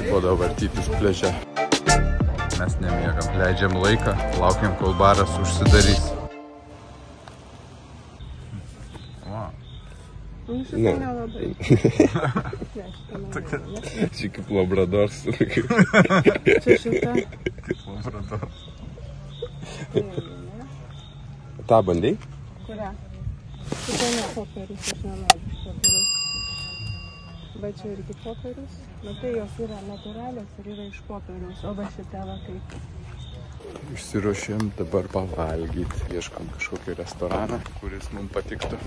Nusibodo vartytis pliaže. Mes nemiegam, leidžiam laiką, laukiam, kol baras užsidarys. Šitą nelabai. Čia kaip labradors. Čia šitą. Kaip labradors. tą bandai? Kurią? Šitą ne popierius, aš nenoriu popierius. Bet čia irgi popierius. Matai, jos yra natūralios ir yra iš popierius. O va šitą va kaip. Išsiruošėm dabar pavalgyti. Ieškom kažkokį restoraną, kuris mums patiktų.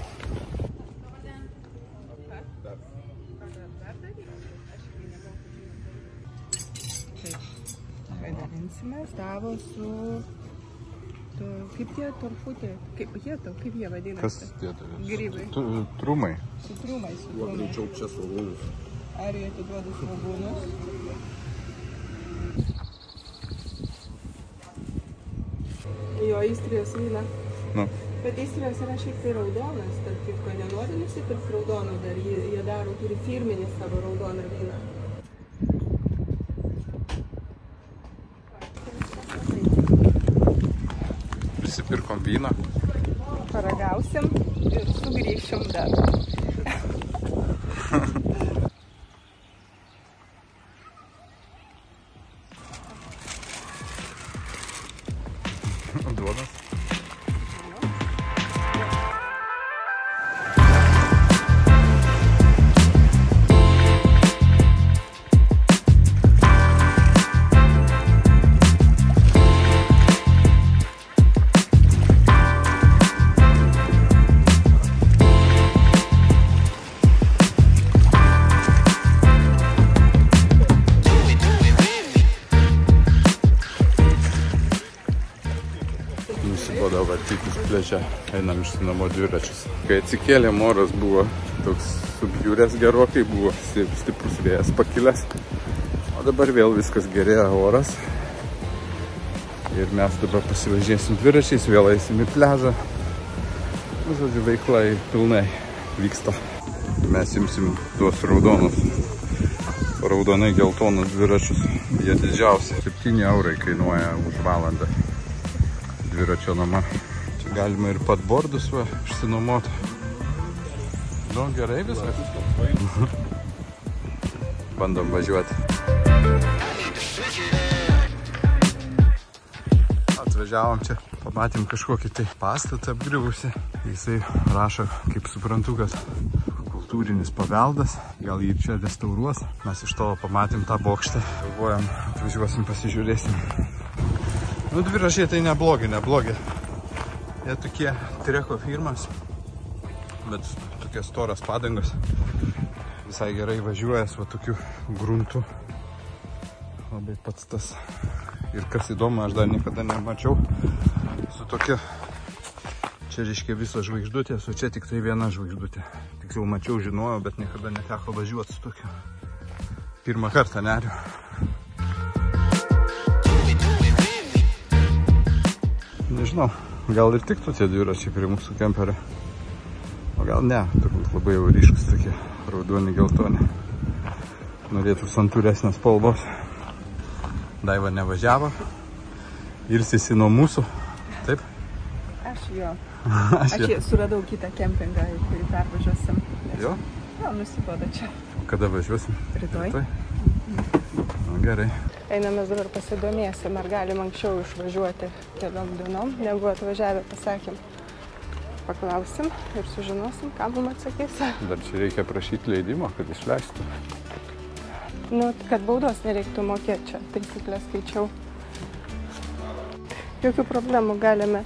Dalinsimės tavo su... Kaip tie torfutė? Kaip jie vadinasi? Kas tie? Grybai. Trumai. Su trumais. Greičiau čia svogūnus. Ar jie atiduoda svogūnus? Jo, įstrijos vyną. Nu. Bet įstrijos yra šiek tai raudonas, tarp kitko nenori nusipirkti raudoną dar. Jie daro, turi firminį savo raudoną vyną. Prisipirkom vyną. Paragausim ir sugrįšim dar. Duonas. Nusibodo vartytis pliaže, einam išsinamo dviračius. Kai atsikėlėm, oras buvo toks subjūrės gerokai, buvo stiprus vėjas pakilęs. O dabar vėl viskas gerėja oras. Ir mes dabar pasivažėsim dviračiais, vėl eisim į pliažą. Žodžiu, veikla pilnai vyksta. Mes imsim tuos raudonus, raudonai geltonus dviračius. Jie didžiausi. 7 eurai kainuoja už valandą. Dviračio nama. Čia galima ir padbordus išsinuomoti. Nu, gerai viskas. Bandom važiuoti. Atvažiavom čia, pamatėm kažkokį tai pastatą apgriuvusi. Jisai rašo, kaip suprantu, kad kultūrinis paveldas. Gal jį čia restauruos. Mes iš tolo pamatėm tą bokštą. Galvojam, atvažiuosim, pasižiūrėsim. Nu, dviračiai tai neblogi. Jie tokie Treko firmas, bet tokie storas padangos. Visai gerai važiuoja su tokiu gruntu. Labai pats tas. Ir kas įdomu, aš dar niekada nemačiau. Su tokia, čia reiškia visos žvaigždutės, o čia tik tai viena žvaigždutė. Tiksliau mačiau, žinojau, bet niekada neteko važiuoti su tokiu. Pirmą kartą neriu. Nežinau, gal ir tiktų tie dviračiai prie mūsų kemperio. O gal ne, turbūt labai jau ryškus tokie raudoni, geltoni. Norėtų santūresnės spalvos. Daiva nevažiavo. Ilsisi nuo mūsų. Taip? Aš jo. Aš suradau kitą kempingą, kurį pervažiuosim. Jo? Jo, nusibodo čia. Kada važiuosim? Rytoj. Nu, gerai. Einamės dabar pasidomėsim, ar galim anksčiau išvažiuoti keliom dienom, negu atvažiavę pasakėm. Paklausim ir sužinosim, ką mums atsakys. Dar čia reikia prašyti leidimo, kad išleistų. Nu, kad baudos nereiktų mokėti čia, taisyklės skaičiau. Jokių problemų galime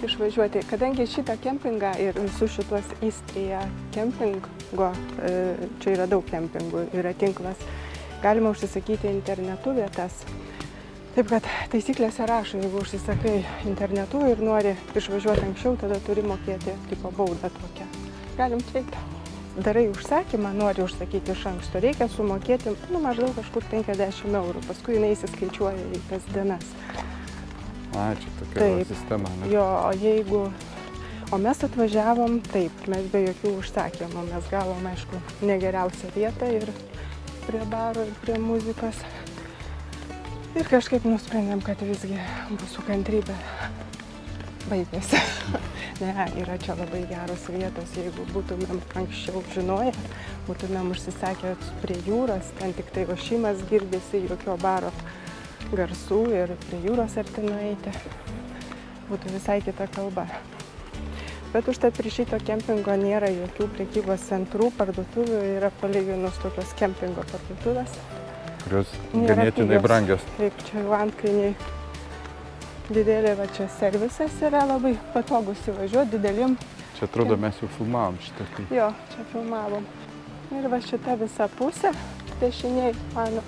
išvažiuoti. Kadangi šitą kempingą ir visus šitos Istrija kempingo, čia yra daug kempingų, yra tinklas, galima užsisakyti internetu vietas. Taip kad taisyklėse rašo, jeigu užsisakai internetu ir nori išvažiuoti anksčiau, tada turi mokėti tipo baudą tokią. Galim teikti. Darai užsakymą, nori užsakyti iš anksto, reikia sumokėti maždaug kažkur 50 eurų, paskui jinai įsiskaičiuoja į tas dienas. A, čia tokia sistema, ne? Jo, o mes atvažiavom taip, mes be jokių užsakymų, mes gavom, aišku, negeriausią vietą ir prie baro ir prie muzikos. Ir kažkaip nusprendėm, kad visgi mūsų kantrybė baigėsi. Ne, yra čia labai geros vietos, jeigu būtumėm anksčiau žinoję, būtumėm užsisakę prie jūros, ten tik tai ošimas girdisi, jokio baro garsų ir prie jūros arti nueiti. Būtų visai kita kalba. Bet užtat prie šito kempingo nėra jokių prekybos centrų, parduotuvių, yra palyginus tokios kempingo parduotuvės. Kurios ganėtinai brangios. Taip, čia jau antkainiai didelė, va čia servisas yra labai patogus įvažiuoti didelim. Čia atrodo mes jau filmavom šitą. Jo, čia filmavom. Ir va šita visa pusė, dešiniai mano,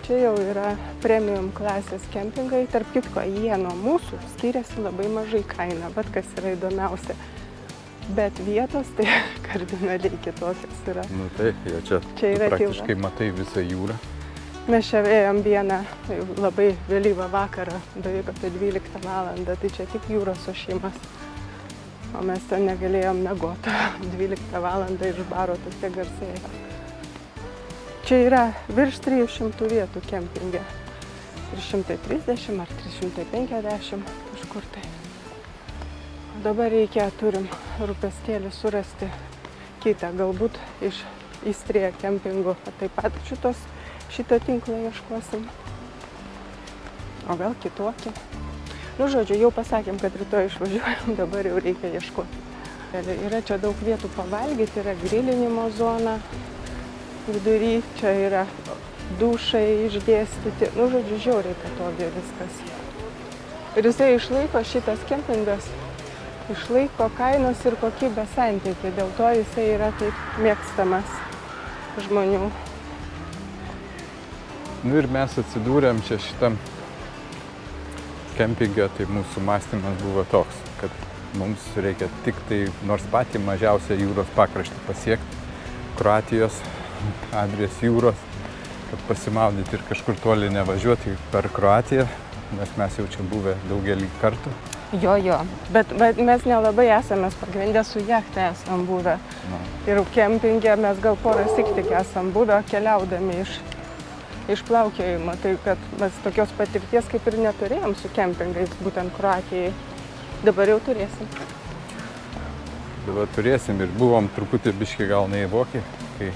čia jau yra premium klasės kempingai. Tarp kitko, jie nuo mūsų skiriasi labai mažai kaina, bet kas yra įdomiausia. Bet vietos tai kardinaliai kitokios yra. Nu tai, čia yra praktiškai tyla. matai visą jūrą. Mes čia ėjom vieną labai vėlyvą vakarą, beveik apie 12 valandą, tai čia tik jūros ošimas. O mes ten negalėjom miegoti. 12 valandą iš baro tokie garsai. Čia yra virš 300 vietų kempinge. 330 ar 350 kažkur tai. O dabar turim rūpestėlį surasti kitą, galbūt iš Istrija kempingo, taip pat šito tinklo ieškosim. O gal kitokį. Nu, žodžiu, jau pasakėm, kad rytoj išvažiuojam, dabar jau reikia ieškoti. Yra čia daug vietų pavalgyti, yra grilinimo zona. Vidury čia yra dušai išdėstyti. Nu, žodžiu, žiauriai patogiai viskas. Ir jisai išlaiko, šitas kempingas, išlaiko kainos ir kokybės santykį. Dėl to jisai yra taip mėgstamas žmonių. Nu ir mes atsidūrėm čia šitam kempinge, tai mūsų mąstymas buvo toks, kad mums reikia tik tai nors patį mažiausią jūros pakraštį pasiekti, Kroatijos, Adrijos jūros, kad pasimaudyti ir kažkur toli nevažiuoti per Kroatiją, nes mes jau čia buvę daugelį kartų. Jo, bet mes nelabai esame pagrindę su jachta esam buvę. Ir kempinge mes gal porą syk tik esam buvę, keliaudami iš plaukiojimo. Tai kad mes tokios patirties kaip ir neturėjom su kempingais, būtent Kroatijai. Dabar jau turėsim. Dabar turėsim ir buvom truputį biškį gal neįvoki, kai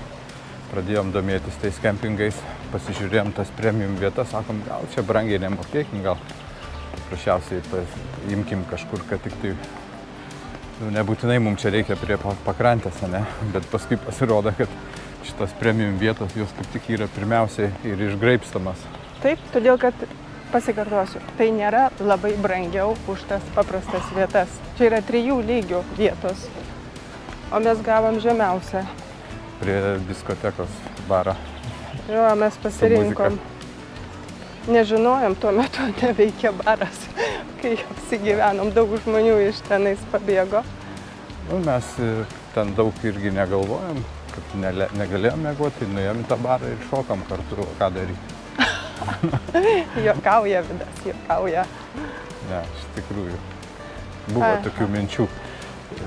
pradėjom domėtis tais kempingais, pasižiūrėjom tas premium vietas, sakom, gal čia brangiai nemokėkim, gal paprasčiausiai imkim kažkur, kad tik tai nebūtinai mums čia reikia prie pakrantės, ne? Bet paskui pasirodo, kad šitos premium vietos, jos kaip tik yra pirmiausiai ir išgraibstamas. Taip, todėl kad, pasikartosiu, tai nėra labai brangiau už tas paprastas vietas. Čia yra 3 lygių vietos, o mes gavom žemiausią. Prie diskotekos baro. Jo, mes pasirinkom. Nežinojom, tuo metu neveikia baras, kai apsigyvenom, daug žmonių iš tenais pabėgo. Nu, mes ten daug irgi negalvojom, kad negalėjom miegoti, nuėjom į tą barą ir šokam kartu, ką daryti. Juokauja Vidas, juokauja. Ne, iš tikrųjų. Buvo tokių minčių.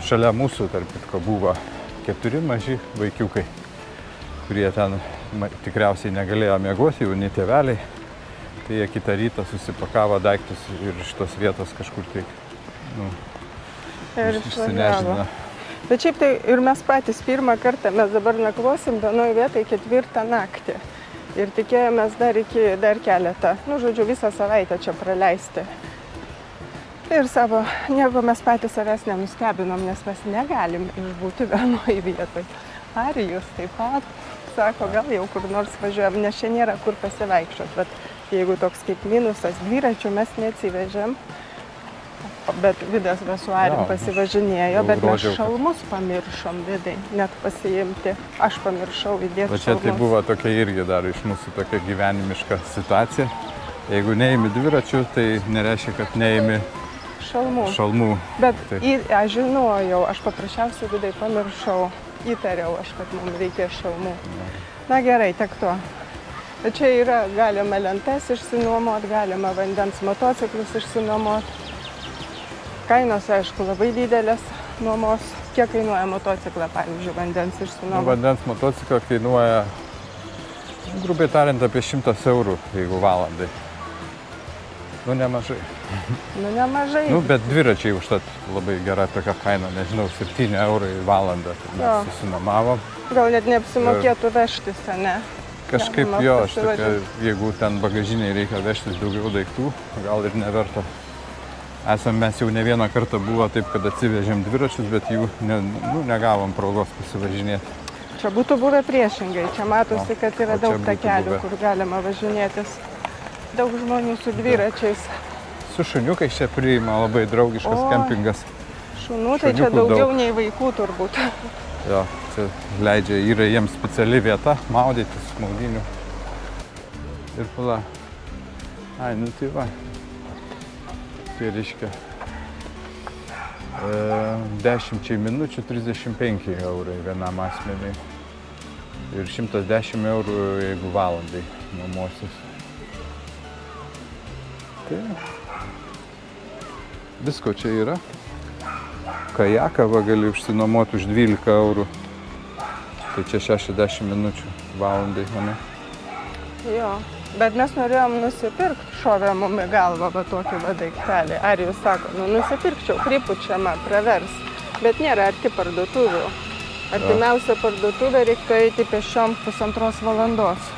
Šalia mūsų, tarp kitko, buvo 4 maži vaikiukai, kurie ten tikriausiai negalėjo miegoti, jauni tėveliai. Tai jie kitą rytą susipakavo daiktus ir iš tos vietos kažkur tai išsinežino. Bet šiaip tai ir mes patys pirmą kartą, mes dabar nakvosim vienoje vietoje 4 naktį. Ir tikėjomės dar keletą, žodžiu, visą savaitę čia praleisti. Ir savo, nieko mes patys savęs nenustebinom, nes mes negalim išbūti vienoje vietoje. Arijus taip pat sako, gal jau kur nors važiuojam, nes čia nėra kur pasivaikščiot, bet jeigu toks kaip minusas, dviračių mes neatsivežėm, bet Vidas su Arim pasivažinėjo, bet mes šalmus pamiršom, Vidai, net pasiimti. Aš pamiršau įdėti šalmus. Čia tai buvo tokia irgi dar iš mūsų tokia gyvenimiška situacija. Jeigu neimi dviračių, tai nereiškia, kad neimi šalmų. Bet aš žinojau, aš paprasčiausiai Vidai pamiršau, įtariau aš, kad mums reikia šalmų. Na gerai, tiek to. Bet čia yra, galima lentas išsinuomot, galima vandens motociklus išsinuomot. Kainos, aišku, labai didelės nuomos. Kiek kainuoja motociklą, pavyzdžiui, vandens išsinuomot? Vandens motociklą kainuoja Grubiai tariant, apie 100 eurų, jeigu valandai. Nu, nemažai. Nu, nemažai. Nu, bet dviračiai užtat labai gera tokia kaina, nežinau, 7 eurų į valandą. Mes susinuomavom. Gal net neapsimokėtų vežtis, ne? Kažkaip jo, aš tokia, jeigu ten bagažiniai reikia vežtis daugiau daiktų, gal ir neverta. Mes jau ne vieną kartą buvo taip, kad atsivežėm dviračius, bet jų negavom progos pasivažinėti. Čia būtų buvę priešingai. Čia matosi, kad yra daug takelių, kur galima važinėtis. Daug žmonių su dviračiais. Su šuniukais čia priima labai draugiškas kempingas. Šunų tai čia daugiau nei vaikų turbūt. Jo, čia leidžia, yra jiems speciali vieta maudytis, maudynių. Ir pala. Ai, nu tai va. Tai reiškia 10 minučių 35 eurai vienam asmeniui. Ir 110 eurų, jeigu valandai nuomosis. Tai visko čia yra. Kajaką gali užsinuomoti už 12 eurų. Tai čia 60 minučių valandai, ne? Jo, bet mes norėjom nusipirkti, šovė mum į galvą va tokį va daiktelį. Arijus sako, nu nusipirkčiau, pripučiama, pravers. Bet nėra arti parduotuvių. Artimiausia parduotuvė reiktų eiti pešiom 1,5 valandos.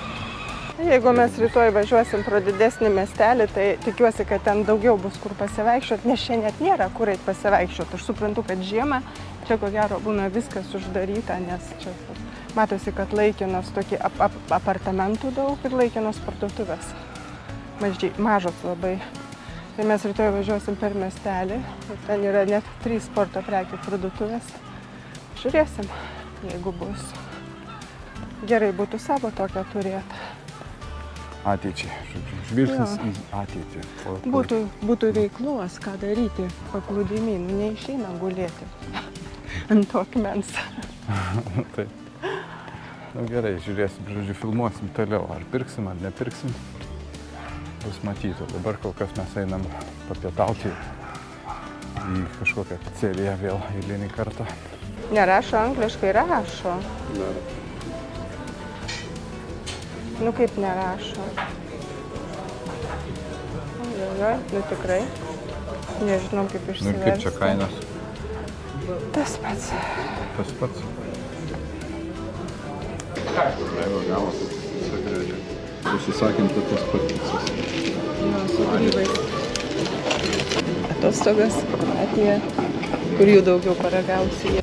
Jeigu mes rytoj važiuosim pro didesnį miestelį, tai tikiuosi, kad ten daugiau bus kur pasivaikščioti, nes čia net nėra kur eit pasivaikščioti. Aš suprantu, kad žiemą čia ko gero būna viskas uždaryta, nes čia matosi, kad laikinos tokie apartamentų daug ir laikinos parduotuvės. Mažos labai. Tai mes rytoj važiuosim per miestelį. Ten yra net 3 sporto prekių parduotuvės. Žiūrėsim, jeigu bus. Gerai būtų savo tokią turėti. Ateičiai, žvilgsnis į ateitį. Būtų veiklos, ką daryti paplūdimy, neišeina gulėti ant to akmens. Taip. Nu gerai, žiūrėsim, žodžiu, filmuosim toliau, ar pirksim, ar nepirksim. Bus matytų. Dabar kol kas mes einam papietauti į kažkokią pizzeriją vėl eilinį kartą. Nerašo angliškai, rašo. Nu kaip nerašo. Ojojoj, nu tikrai. Nežinau kaip išsiversti. Nu ir kaip čia kainos? Tas pats. Tas pats? Laivo gavo, sagrėdžia. Užsisakėm tokias paticas. Nu, su grybais. Atostogas, Kroatija, kur jų daugiau paragausi.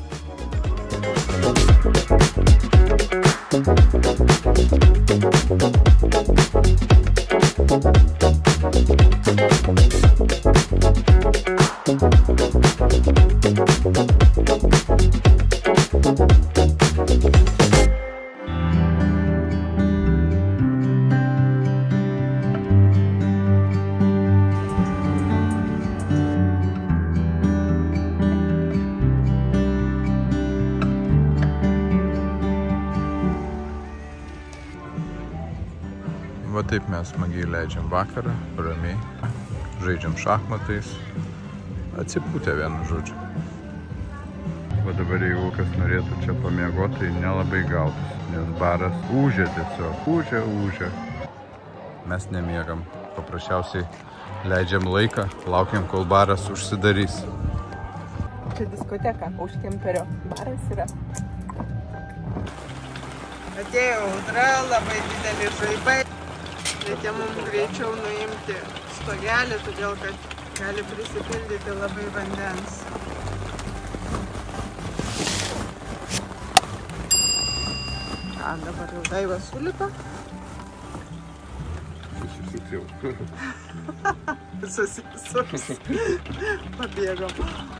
Va taip mes smagiai leidžiam vakarą, ramiai, žaidžiam šachmatais, atsipūtę vienu žodžiu. Va dabar jeigu kas norėtų čia pamiegoti, tai nelabai gautus, nes baras ūžia tiesiog, ūžia. Mes nemiegam, paprasčiausiai leidžiam laiką, laukiam, kol baras užsidarys. Čia diskoteka, už kemperio baras yra. Atėjo audra, labai dideli žaibai. Reikia mums greičiau nuimti stogelį, todėl kad gali prisipildyti labai vandens. Dabar jau Daiva sulipa. Susisuks jau. Susisuks. Pabėgom.